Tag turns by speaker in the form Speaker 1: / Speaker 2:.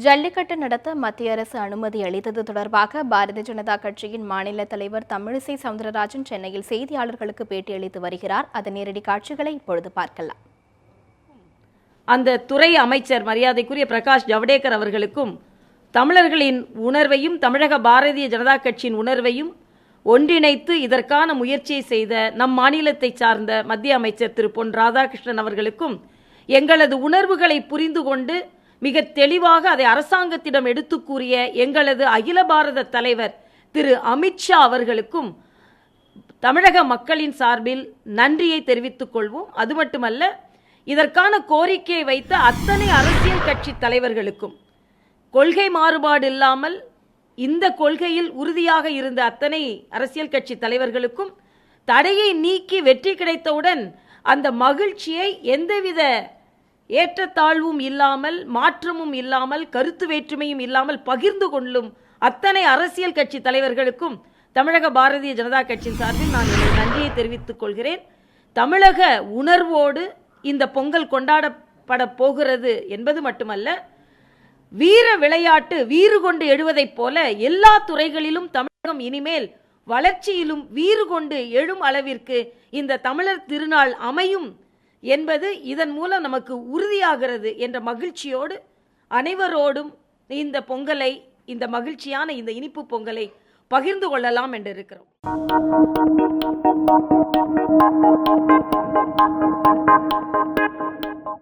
Speaker 1: ஜல்லிக்கட்டு நடத்த மத்திய அரசு அனுமதி அளித்தது தொடர்பாக பாரதிய ஜனதா கட்சியின் மாநில தலைவர் தமிழிசை சவுந்தரராஜன் சென்னையில் செய்தியாளர்களுக்கு பேட்டியளித்து வருகிறார். அதன் நேரடி காட்சிகளை இப்பொழுது பார்க்கலாம்.
Speaker 2: அந்த துறை அமைச்சர் மரியாதைக்குரிய பிரகாஷ் ஜவடேகர் அவர்களுக்கும் தமிழர்களின் உணர்வையும் தமிழக பாரதிய ஜனதா கட்சியின் உணர்வையும் ஒன்றிணைத்து இதற்கான முயற்சியை செய்த நம் மாநிலத்தை சார்ந்த மத்திய அமைச்சர் திரு பொன் ராதாகிருஷ்ணன் அவர்களுக்கும் எங்களது உணர்வுகளை புரிந்து கொண்டு மிக தெளிவாக அதை அரசாங்கத்திடம் எடுத்து கூறிய எங்களது அகில பாரத தலைவர் திரு அமித்ஷா அவர்களுக்கும் தமிழக மக்களின் சார்பில் நன்றியை தெரிவித்துக் கொள்வோம். அது மட்டுமல்ல, இதற்கான கோரிக்கையை வைத்த அத்தனை அரசியல் கட்சி தலைவர்களுக்கும், கொள்கை மாறுபாடு இல்லாமல் இந்த கொள்கையில் உறுதியாக இருந்த அத்தனை அரசியல் கட்சி தலைவர்களுக்கும் தடையை நீக்கி வெற்றி கிடைத்தவுடன் அந்த மகிழ்ச்சியை எந்தவித ஏற்றத்தாழ்வும் இல்லாமல், மாற்றமும் இல்லாமல், கருத்து வேற்றுமையும் இல்லாமல் பகிர்ந்து கொள்ளும் அத்தனை அரசியல் கட்சி தலைவர்களுக்கும் தமிழக பாரதிய ஜனதா கட்சியின் சார்பில் நான் நன்றியை தெரிவித்துக் கொள்கிறேன். தமிழக உணர்வோடு இந்த பொங்கல் கொண்டாடப்பட போகிறது என்பது மட்டுமல்ல, வீர விளையாட்டு வீறு கொண்டு எழுவதைப் போல எல்லா துறைகளிலும் தமிழகம் இனிமேல் வளர்ச்சியிலும் வீறு கொண்டு எழும் அளவிற்கு இந்த தமிழர் திருநாள் அமையும் என்பது இதன் மூலம் நமக்கு உறுதியாகிறது என்ற மகிழ்ச்சியோடு அனைவரோடும் இந்த பொங்கலை, இந்த மகிழ்ச்சியான இந்த இனிப்பு பொங்கலை பகிர்ந்து கொள்ளலாம் என்று இருக்கிறோம்.